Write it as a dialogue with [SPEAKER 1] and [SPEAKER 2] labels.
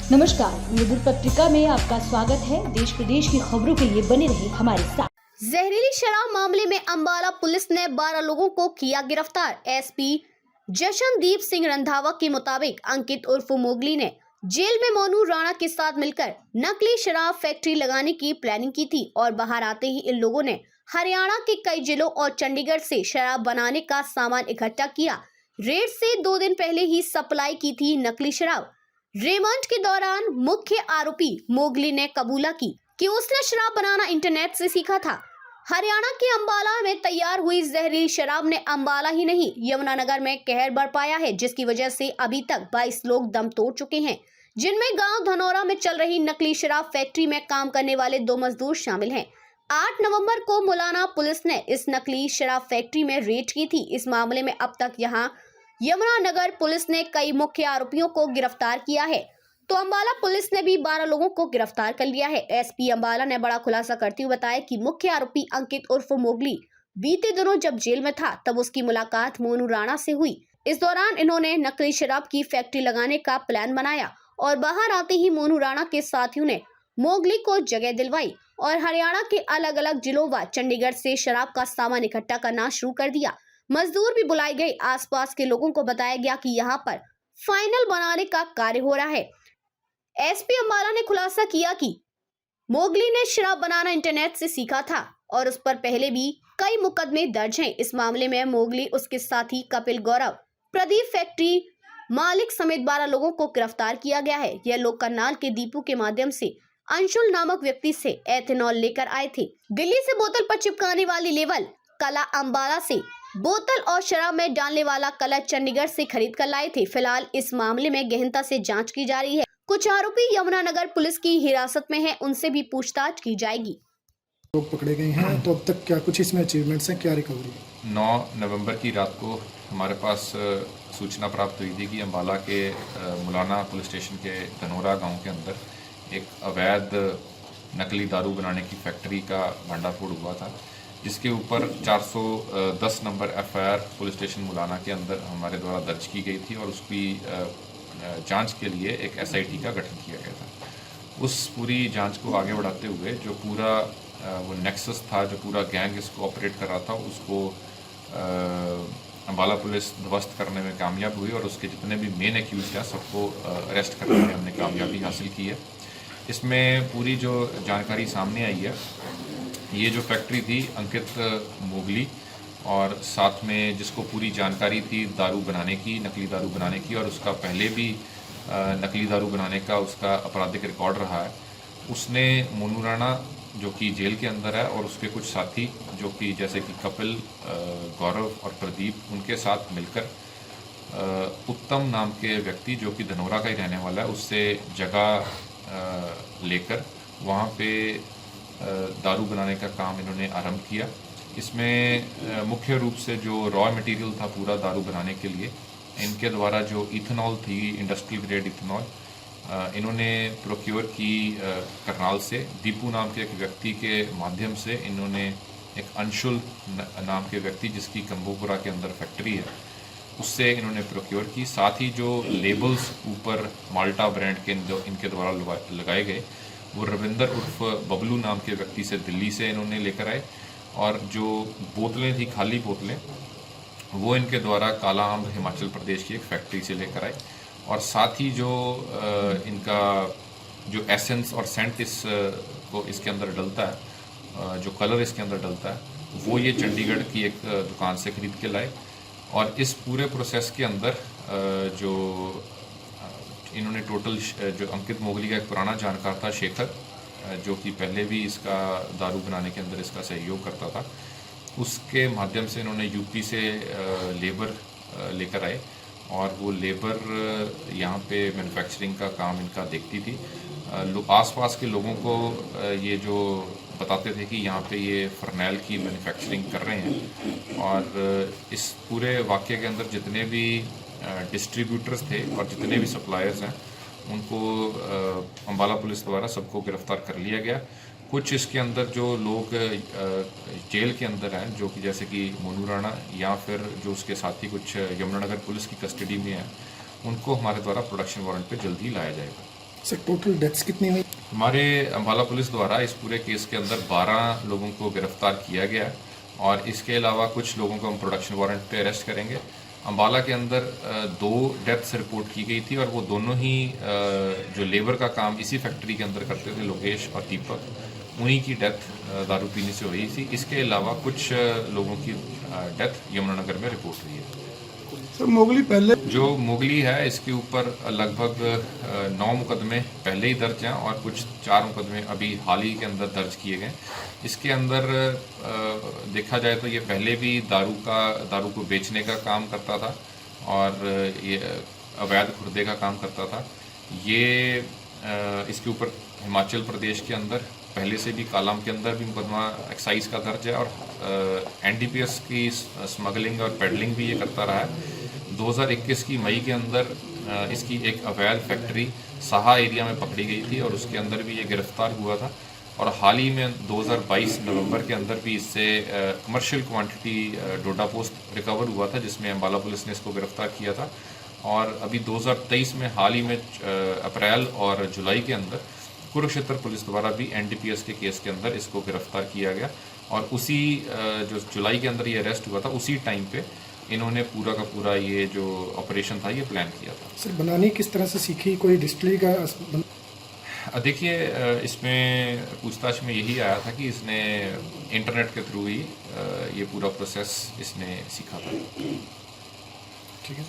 [SPEAKER 1] नमस्कार, मधुर पत्रिका में आपका स्वागत है। देश प्रदेश की खबरों के लिए बने रहे हमारे साथ।
[SPEAKER 2] जहरीली शराब मामले में अंबाला पुलिस ने 12 लोगों को किया गिरफ्तार। एसपी जशनदीप सिंह रंधावा के मुताबिक अंकित उर्फ मोगली ने जेल में मोनू राणा के साथ मिलकर नकली शराब फैक्ट्री लगाने की प्लानिंग की थी और बाहर आते ही इन लोगों ने हरियाणा के कई जिलों और चंडीगढ़ से शराब बनाने का सामान इकट्ठा किया। रेड से 2 दिन पहले ही सप्लाई की थी नकली शराब। रिमांड के दौरान मुख्य आरोपी मोगली ने कबूला की कि उसने शराब बनाना इंटरनेट से सीखा था। हरियाणा के अंबाला में तैयार हुई जहरीली शराब ने अंबाला ही नहीं यमुनानगर में कहर बरपाया है, जिसकी वजह से अभी तक 22 लोग दम तोड़ चुके हैं, जिनमें गांव धनौरा में चल रही नकली शराब फैक्ट्री में काम करने वाले 2 मजदूर शामिल हैं। 8 नवंबर को मुलाना पुलिस ने इस नकली शराब फैक्ट्री में रेड की थी। इस मामले में अब तक यहां यमुनानगर पुलिस ने कई मुख्य आरोपियों को गिरफ्तार किया है, तो अंबाला पुलिस ने भी 12 लोगों को गिरफ्तार कर लिया है। एसपी अंबाला ने बड़ा खुलासा करते हुए बताया कि मुख्य आरोपी अंकित उर्फ मोगली बीते दिनों जब जेल में था तब उसकी मुलाकात मोनू राणा से हुई। इस दौरान इन्होंने नकली शराब की फैक्ट्री लगाने का प्लान बनाया और बाहर आते ही मोनू राणा के साथियों ने मोगली को जगह दिलवाई और हरियाणा के अलग अलग जिलों व चंडीगढ़ से शराब का सामान इकट्ठा करना शुरू कर दिया। मजदूर भी बुलाए गए। आसपास के लोगों को बताया गया कि यहाँ पर फाइनल बनाने का कार्य हो रहा है। एसपी अंबाला ने खुलासा किया कि मोगली ने शराब बनाना इंटरनेट से सीखा था और उस पर पहले भी कई मुकदमे दर्ज हैं। इस मामले में मोगली, उसके साथी कपिल गौरव, प्रदीप फैक्ट्री मालिक समेत 12 लोगों को गिरफ्तार किया गया है। यह लोग करनाल के दीपू के माध्यम से अंशुल नामक व्यक्ति से एथेनॉल लेकर आए थे। दिल्ली से बोतल पर चिपकाने वाली लेवल कला अंबाला से बोतल और शराब में डालने वाला कलर चंडीगढ़ से खरीद कर लाए थे। फिलहाल इस मामले में गहनता से जांच की जा रही है। कुछ आरोपी यमुनानगर पुलिस की हिरासत में हैं, उनसे भी पूछताछ की जाएगी।
[SPEAKER 3] लोग पकड़े गए हैं, तो अब तक क्या कुछ इसमें अचीवमेंट्स हैं, क्या रिकवरी है?
[SPEAKER 4] 9 नवंबर की रात को हमारे पास सूचना प्राप्त हुई थी कि अंबाला के मुलाना पुलिस स्टेशन के धनौरा गांव के अंदर एक अवैध नकली दारू बनाने की फैक्ट्री का भंडाफोड़ हुआ था, जिसके ऊपर 410 number FIR police station Mullana के अंदर हमारे द्वारा दर्ज की गई थी और उसकी जांच के लिए एक एसआईटी का गठन किया गया था। उस पूरी जांच को आगे बढ़ाते हुए जो पूरा वो नेक्सस था, जो पूरा गैंग इसको ऑपरेट कर रहा था, उसको अंबाला पुलिस ध्वस्त करने में कामयाब हुई और उसके जितने भी मेन एक्यूज हैं सबको अरेस्ट करने में हमने कामयाबी हासिल की है। इसमें पूरी जो जानकारी सामने आई है, ये जो फैक्ट्री थी अंकित मोगली और साथ में जिसको पूरी जानकारी थी दारू बनाने की, नकली दारू बनाने की, और उसका पहले भी नकली दारू बनाने का उसका आपराधिक रिकॉर्ड रहा है, उसने मोनू राणा जो कि जेल के अंदर है और उसके कुछ साथी जो कि जैसे कि कपिल, गौरव और प्रदीप, उनके साथ मिलकर उत्तम नाम के व्यक्ति जो कि धनौरा का ही रहने वाला है, उससे जगह लेकर वहाँ पे दारू बनाने का काम इन्होंने आरंभ किया। इसमें मुख्य रूप से जो रॉ मटेरियल था पूरा दारू बनाने के लिए, इनके द्वारा जो इथेनॉल थी, इंडस्ट्रियल ग्रेड इथेनॉल, इन्होंने प्रोक्योर की करनाल से। दीपू नाम के एक व्यक्ति के माध्यम से इन्होंने एक अंशुल नाम के व्यक्ति जिसकी कम्बोपुरा के अंदर फैक्ट्री है, उससे इन्होंने प्रोक्योर की। साथ ही जो लेबल्स ऊपर माल्टा ब्रांड के जो इनके द्वारा लगाए गए, वो रविंदर उर्फ बबलू नाम के व्यक्ति से दिल्ली से इन्होंने लेकर आए, और जो बोतलें थी, खाली बोतलें, वो इनके द्वारा काला आम्र हिमाचल प्रदेश की एक फैक्ट्री से लेकर आए। और साथ ही जो इनका जो एसेंस और सेंट को इसके अंदर डलता है, जो कलर इसके अंदर डलता है, वो ये चंडीगढ़ की एक दुकान से खरीद के लाए। और इस पूरे प्रोसेस के अंदर जो इन्होंने टोटल, जो अंकित मोगली का एक पुराना जानकार था शेखर, जो कि पहले भी इसका दारू बनाने के अंदर इसका सहयोग करता था, उसके माध्यम से इन्होंने यूपी से लेबर लेकर आए और वो लेबर यहाँ पे मैन्युफैक्चरिंग का काम इनका देखती थी। आसपास के लोगों को ये जो बताते थे कि यहाँ पे ये फर्नैल की मैन्युफैक्चरिंग कर रहे हैं, और इस पूरे वाक़े के अंदर जितने भी डिस्ट्रीब्यूटर्स थे और जितने भी सप्लायर्स हैं, उनको अंबाला पुलिस द्वारा सबको गिरफ्तार कर लिया गया। कुछ इसके अंदर जो लोग जेल के अंदर हैं, जो कि जैसे कि मोनू राणा या फिर जो उसके साथी कुछ यमुनानगर पुलिस की कस्टडी में हैं, उनको हमारे द्वारा प्रोडक्शन वारंट पे जल्द ही लाया जाएगा।
[SPEAKER 3] सर टोटल डेथ्स कितनी हुई?
[SPEAKER 4] हमारे अम्बाला पुलिस द्वारा इस पूरे केस के अंदर 12 लोगों को गिरफ्तार किया गया है और इसके अलावा कुछ लोगों को हम प्रोडक्शन वारंट पे अरेस्ट करेंगे। अम्बाला के अंदर 2 डेथ्स रिपोर्ट की गई थी और वो दोनों ही जो लेबर का काम इसी फैक्ट्री के अंदर करते थे, लोकेश और दीपक, उन्हीं की डेथ दारू पीने से हुई थी। इसके अलावा कुछ लोगों की डेथ यमुनानगर में रिपोर्ट हुई है।
[SPEAKER 5] सर मोगली पहले
[SPEAKER 4] जो मोगली है इसके ऊपर लगभग 9 मुकदमे पहले ही दर्ज हैं और कुछ 4 मुकदमे अभी हाल ही के अंदर दर्ज किए गए। इसके अंदर देखा जाए तो ये पहले भी दारू को बेचने का काम करता था और ये अवैध खुर्दे का काम करता था। ये इसके ऊपर हिमाचल प्रदेश के अंदर पहले से भी कालाम के अंदर भी मुकदमा एक्साइज का दर्ज है और एनडीपीएस की स्मगलिंग और पेडलिंग भी ये करता रहा है। 2021 की मई के अंदर इसकी एक अवैध फैक्ट्री साहा एरिया में पकड़ी गई थी और उसके अंदर भी ये गिरफ्तार हुआ था और हाल ही में 2022 नवंबर के अंदर भी इससे कमर्शियल क्वांटिटी डोडा पोस्ट रिकवर हुआ था जिसमें अम्बाला पुलिस ने इसको गिरफ्तार किया था। और अभी 2023 में हाल ही में अप्रैल और जुलाई के अंदर कुरुक्षेत्र पुलिस द्वारा भी एनडीपीएस के केस के अंदर इसको गिरफ्तार किया गया और उसी जो जुलाई के अंदर ये अरेस्ट हुआ था उसी टाइम पे इन्होंने पूरा का पूरा ये जो ऑपरेशन था ये प्लान किया था।
[SPEAKER 3] सर बनानी किस तरह से सीखी? कोई डिस्टिलरी का
[SPEAKER 4] देखिए इसमें पूछताछ में यही आया था कि इसने इंटरनेट के थ्रू ही ये पूरा प्रोसेस इसने सीखा था।
[SPEAKER 3] ठीक है।